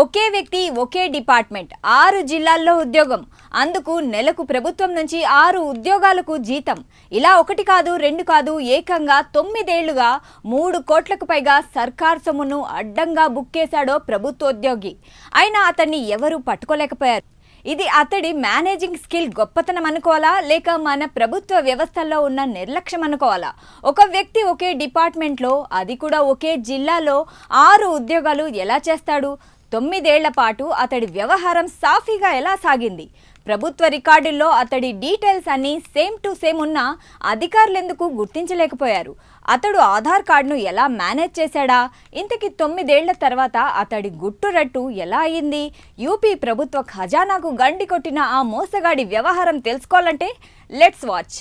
ఒకే వ్యక్తి ఒకే డిపార్ట్మెంట్ 6 జిల్లాల్లో ఉద్యోగం. అందుకు నెలకు ప్రభుత్వం నుంచి 6 ఉద్యోగాలకు జీతం. ఇలా ఒకటి కాదు రెండు కాదు ఏకంగా 9 ఏళ్లుగా 3 కోట్లకు పైగా సర్కార్ సొమ్మును అడ్డంగా బుక్కేశాడో ప్రభుత్వోద్యోగి. అయినా అతన్ని ఎవరూ పట్టుకోలేకపోయారు. ఇది అతడి మేనేజింగ్ స్కిల్ గొప్పతనం అనుకోవాలా, లేక మన ప్రభుత్వ వ్యవస్థల్లో ఉన్న నిర్లక్ష్యం అనుకోవాలా? ఒక వ్యక్తి ఒకే డిపార్ట్మెంట్లో, అది కూడా ఒకే జిల్లాలో 6 ఉద్యోగాలు ఎలా చేస్తాడు? 9 ఏళ్ల పాటు అతడి వ్యవహారం సాఫీగా ఎలా సాగింది? ప్రభుత్వ రికార్డుల్లో అతడి డీటెయిల్స్ అన్నీ సేమ్ టు సేమ్ ఉన్నా అధికారులు ఎందుకు గుర్తించలేకపోయారు? అతడు ఆధార్ కార్డును ఎలా మేనేజ్ చేశాడా? ఇంతకీ 9 ఏళ్ల తర్వాత అతడి గుట్టురట్టు ఎలా అయింది? యూపీ ప్రభుత్వ ఖజానాకు గండి కొట్టిన ఆ మోసగాడి వ్యవహారం తెలుసుకోవాలంటే లెట్స్ వాచ్.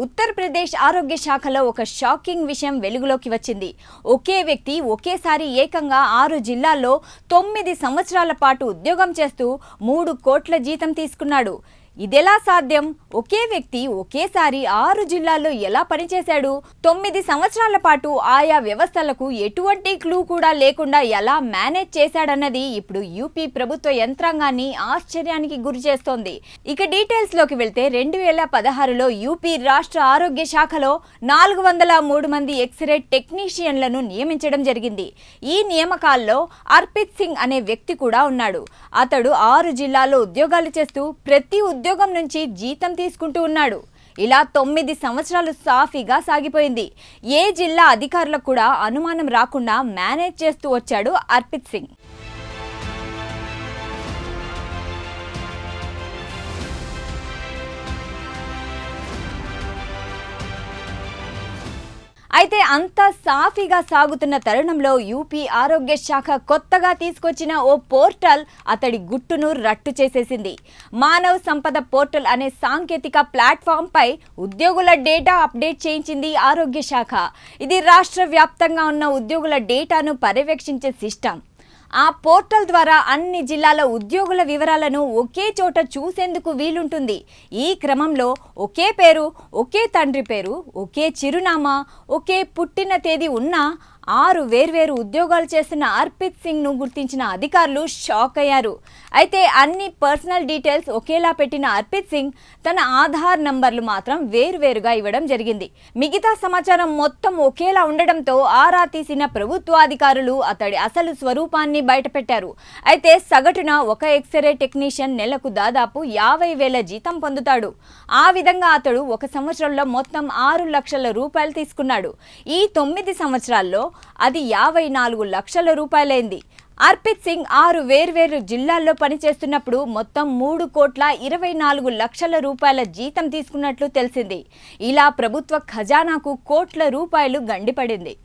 ఉత్తరప్రదేశ్ ఆరోగ్య శాఖలో ఒక షాకింగ్ విషయం వెలుగులోకి వచ్చింది. ఒకే వ్యక్తి ఒకేసారి ఏకంగా 6 జిల్లాల్లో 9 సంవత్సరాల పాటు ఉద్యోగం చేస్తూ 3 కోట్ల జీతం తీసుకున్నాడు. ఇదెలా సాధ్యం? ఒకే వ్యక్తి ఒకేసారి 6 జిల్లాల్లో ఎలా పనిచేశాడు? 9 సంవత్సరాల పాటు ఆయా వ్యవస్థలకు ఎటువంటి క్లూ కూడా లేకుండా ఎలా మేనేజ్ చేశాడన్నది ఇప్పుడు యూపీ ప్రభుత్వ యంత్రాంగాన్ని ఆశ్చర్యానికి గురి చేస్తోంది. ఇక డీటెయిల్స్ లోకి వెళ్తే 2016లో యూపీ రాష్ట్ర ఆరోగ్య శాఖలో 403 మంది ఎక్స్రే టెక్నీషియన్లను నియమించడం జరిగింది. ఈ నియామకాల్లో అర్పిత్ సింగ్ అనే వ్యక్తి కూడా ఉన్నాడు. అతడు 6 జిల్లాల్లో ఉద్యోగాలు చేస్తూ ప్రతి ఉద్యోగం నుంచి జీతం తీసుకుంటూ ఉన్నాడు. ఇలా 9 సంవత్సరాలు సాఫీగా సాగిపోయింది. ఏ జిల్లా అధికారులకు కూడా అనుమానం రాకుండా మేనేజ్ చేస్తూ వచ్చాడు అర్పిత్ సింగ్. అయితే అంతా సాఫీగా సాగుతున్న తరుణంలో యూపీ ఆరోగ్య శాఖ కొత్తగా తీసుకొచ్చిన ఓ పోర్టల్ అతడి గుట్టును రట్టు చేసేసింది. మానవ్ సంపద పోర్టల్ అనే సాంకేతిక ప్లాట్ఫామ్పై ఉద్యోగుల డేటా అప్డేట్ చేయించింది ఆరోగ్య శాఖ. ఇది రాష్ట్ర వ్యాప్తంగా ఉన్న ఉద్యోగుల డేటాను పర్యవేక్షించే సిస్టమ్. ఆ పోర్టల్ ద్వారా అన్ని జిల్లాల ఉద్యోగుల వివరాలను ఒకే చోట చూసేందుకు వీలుంటుంది. ఈ క్రమంలో ఒకే పేరు, ఒకే తండ్రి పేరు, ఒకే చిరునామా, ఒకే పుట్టిన తేదీ ఉన్న 6 వేర్వేరు ఉద్యోగాలు చేస్తున్న అర్పిత్ సింగ్ను గుర్తించిన అధికారులు షాక్ అయ్యారు. అయితే అన్ని పర్సనల్ డీటెయిల్స్ ఒకేలా పెట్టిన అర్పిత్ సింగ్ తన ఆధార్ నంబర్లు మాత్రం వేరువేరుగా ఇవ్వడం జరిగింది. మిగతా సమాచారం మొత్తం ఒకేలా ఉండడంతో ఆరా తీసిన ప్రభుత్వాధికారులు అతడి అసలు స్వరూపాన్ని బయటపెట్టారు. అయితే సగటున ఒక ఎక్స్రే టెక్నీషియన్ నెలకు దాదాపు 50,000 జీతం పొందుతాడు. ఆ విధంగా అతడు ఒక సంవత్సరంలో మొత్తం 6 లక్షల రూపాయలు తీసుకున్నాడు. ఈ 9 సంవత్సరాల్లో అది 54 లక్షల రూపాయలైంది. అర్పిత్ సింగ్ 6 వేర్వేరు జిల్లాల్లో పనిచేస్తున్నప్పుడు మొత్తం 3,24 లక్షల రూపాయల జీతం తీసుకున్నట్లు తెలిసింది. ఇలా ప్రభుత్వ ఖజానాకు కోట్ల రూపాయలు గండిపడింది.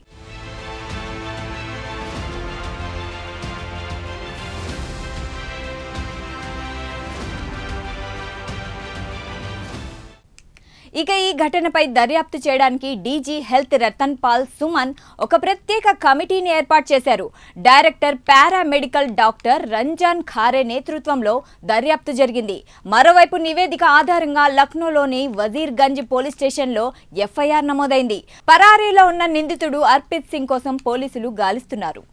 ఇక ఈ ఘటనపై దర్యాప్తు చేయడానికి డీజీ హెల్త్ రతన్ పాల్ సుమన్ ఒక ప్రత్యేక కమిటీని ఏర్పాటు చేశారు. Director paramedical doctor Ranjan Khare నేతృత్వంలో దర్యాప్తు జరిగింది. మరోవైపు నివేదిక ఆధారంగా లక్నోలోని వజీర్గంజ్ పోలీస్ స్టేషన్లో ఎఫ్ఐఆర్ నమోదైంది. పరారీలో ఉన్న నిందితుడు అర్పిత్ సింగ్ కోసం పోలీసులు గాలిస్తున్నారు.